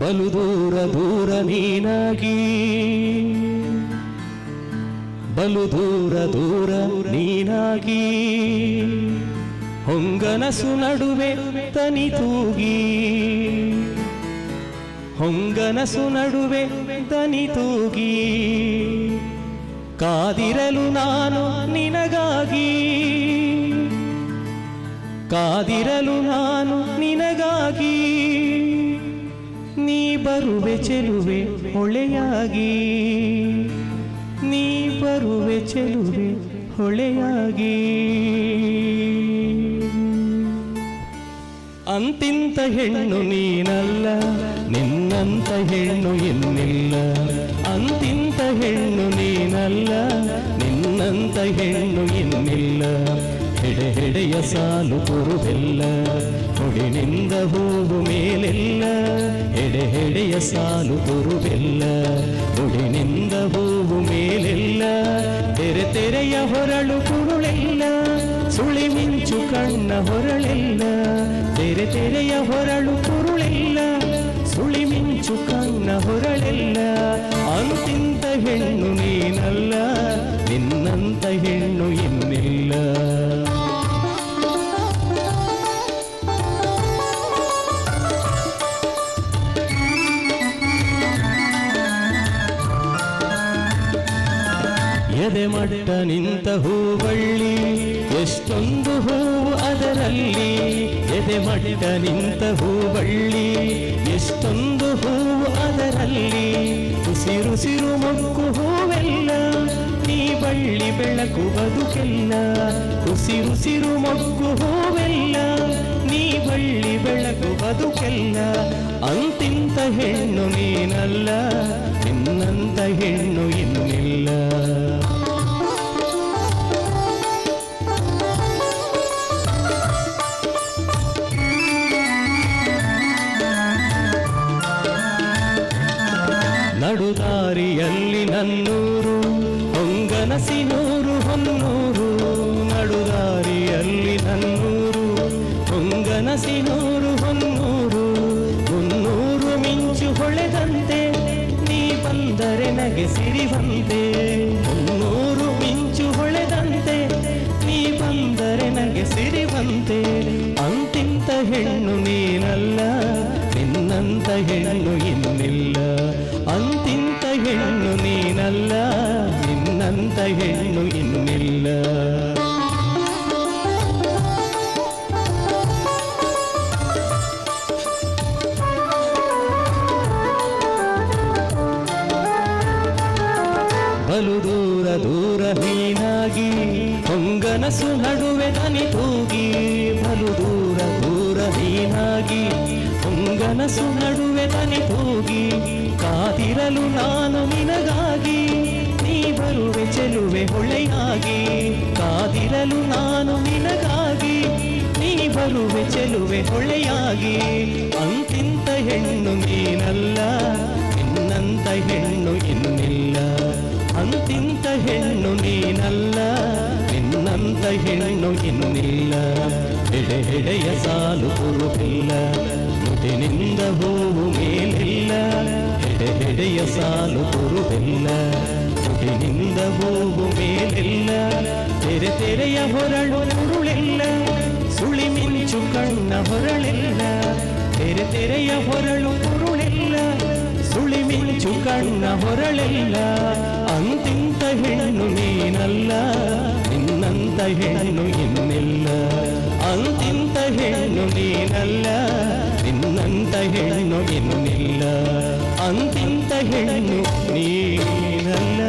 ಬಲು ದೂರ ದೂರ ನೀನಾಗಿ ಬಲು ದೂರ ದೂರ ನೀನಾಗಿ ಹೊಂಗನಸು ನಡುವೆ ತನಿ ತೂಗಿ ಹೊಂಗನಸು ನಡುವೆ ತನಿ ತೂಗಿ ಕಾದಿರಲು ನಾನು ನಿನಗಾಗಿ ಕಾದಿರಲು ನಾನು ನಿನಗಾಗಿ ನೀ ಬರುವೆ ಚೆಲುವೆ ಹೊಳೆಯಾಗಿ ನೀ ಬರುವೆ ಚೆಲುವೆ ಹೊಳೆಯಾಗಿ ಅಂತಿಂತ ಹೆಣ್ಣು ನೀನಲ್ಲ ನಿನ್ನಂತ ಹೆಣ್ಣು ಇನ್ನಿಲ್ಲ ಅಂತಿಂತ ಹೆಣ್ಣು ನೀನಲ್ಲ ನಿನ್ನಂತ ಹೆಣ್ಣು ಇನ್ನಿಲ್ಲ ಹೆಡೆ ಹೆಡೆಯ ಸಾಲು ಕುರುಬೆಲ್ಲ ಹೊಡಿನಿಂದ ಹೂವು ಮೇಲೆಲ್ಲ ಹೆಡೆ ಹೆಡೆಯ ಸಾಲು ಕುರುಬೆಲ್ಲ ಹೊಡಿನಿಂದ ಹೂವು ಮೇಲೆಲ್ಲ ತೆರೆ ತೆರೆಯ ಹೊರಳು ಕುರುಳೆಲ್ಲ ಸುಳಿ ಮಿಂಚು ಕಣ್ಣ ಹೊರಳೆಲ್ಲ ತೆರೆ ತೆರೆಯ ಹೊರಳು ಕುರುಳೆಲ್ಲ ಸುಳಿ ಮಿಂಚು ಕಣ್ಣ ಹೊರಳೆಲ್ಲ ಅಂತಿಂತ ಹೆಣ್ಣು ನೀನಲ್ಲ ನಿನ್ನಂತ ಹೆಣ್ಣು ಇನ್ನಿಲ್ಲ ಎದೆ ಮಟ್ಟ ನಿಂತ ಹೂವಳ್ಳಿ ಎಷ್ಟೊಂದು ಹೂವು ಅದರಲ್ಲಿ ಎದೆ ಮಟ್ಟ ನಿಂತ ಹೂವಳ್ಳಿ ಎಷ್ಟೊಂದು ಹೂವು ಅದರಲ್ಲಿ ಉಸಿರುಸಿರು ಮೊಗ್ಗು ಹೂವೆಲ್ಲ ನೀ ಬಳ್ಳಿ ಬೆಳಕು ಬದುಕೆಲ್ಲ ಉಸಿರುಸಿರು ಮೊಗ್ಗು ಹೂವೆಲ್ಲ ನೀ ಬಳ್ಳಿ ಬೆಳಕು ಬದುಕೆಲ್ಲ ಅಂತಿಂತ ಹೆಣ್ಣು ನೀನಲ್ಲ ನಿನ್ನಂತ ಹೆಣ್ಣು ಇನ್ನಿಲ್ಲ ನಡುದಾರಿಯಲ್ಲಿ ನನ್ನೂರು ಹೊಂಗನಸಿನೂರು ಹೊನ್ನೂರು ನಡುದಾರಿಯಲ್ಲಿ ನನ್ನೂರು ಹೊಂಗನಸಿನೂರು ಹೊನ್ನೂರು ಮುನ್ನೂರು ಮಿಂಚು ಹೊಳೆದಂತೆ ನೀ ಬಂದರೆ ನಗೆ ಸಿರಿವಂತೆ ಮುನ್ನೂರು ಮಿಂಚು ಹೊಳೆದಂತೆ ನೀ ಬಂದರೆ ನಗೆ ಸಿರಿವಂತೆ ಅಂತಿಂತ ಹೆಣ್ಣು ನೀನಲ್ಲ ನಿನ್ನಂತ ಹೆಣ್ಣು ಇನ್ನಿಲ್ಲ ಅಂತಿಂತ ಹೆಣ್ಣು ನೀನಲ್ಲ ನಿನ್ನಂತ ಹೆಣ್ಣು ಇನ್ನಿಲ್ಲ ಬಲು ದೂರ ದೂರ ನೀನಾಗಿ ಹೊಂಗನಸು ನಡುವೆ ತನಿ ತೂಗಿ ಬಲು ದೂರ ದೂರ ನೀನಾಗಿ ಹೊಂಗನಸು ನಡುವೆ ತನಿ ತೂಗಿ ಕಾದಿರಲು ನಾನು ನಿನಗಾಗಿ ನೀ ಬರುವೆ ಚೆಲುವೆ ಹೊಳೆಯಾಗಿ ಕಾದಿರಲು ನಾನು ನಿನಗಾಗಿ ನೀ ಬರುವೆ ಚೆಲುವೆ ಹೊಳೆಯಾಗಿ ಅಂತಿಂತ ಹೆಣ್ಣು ನೀನಲ್ಲ ನಿನ್ನಂತ ಹೆಣ್ಣು ಇನ್ನಿಲ್ಲ ಅಂತಿಂತ ಹೆಣ್ಣು ನೀನಲ್ಲ ನಿನ್ನಂತ ಹೆಣ್ಣು ಇನ್ನಿಲ್ಲ ಹೆಡೆ ಹೆಡೆಯ ಸಾಲು ಕುರುಬಿಲ್ಲ ಮುದಿನಿಂದ ಹೂವು ಮೇಲಿಲ್ಲ ಹೆಡೆ ಹೆಡೆಯ ಸಾಲು ಕುರುಬಿಲ್ಲ ಮುದಿನಿಂದ ಹೂವು ಮೇಲಿಲ್ಲ ತೆರೆ ತೆರೆಯ ಹೊರಳು ಕುರುಳೆಲ್ಲ ಸುಳಿ ಮಿಂಚು ಕಣ್ಣ ಹೊರಳೆಲ್ಲ ತೆರೆ ತೆರೆಯ ಹೊರಳು ಕುರುಳೆಲ್ಲ ಸುಳಿ ಮಿಂಚು ಕಣ್ಣ ಹೊರಳೆಲ್ಲ ಅಂತಿಂತ ಹೆಣ್ಣು ನೀನಲ್ಲ ನಿನ್ನಂತ ಹೆಣ್ಣು ಇನ್ನಿಲ್ಲ ಅಂತಿಂತ ಹೆಣ್ಣು ನೀನಲ್ಲ ನಿನ್ನಂತ ಹೆಣ್ಣು ಇನ್ನಿಲ್ಲ ಅಂತಿಂತ ಹೆಣ್ಣು ನೀನಲ್ಲ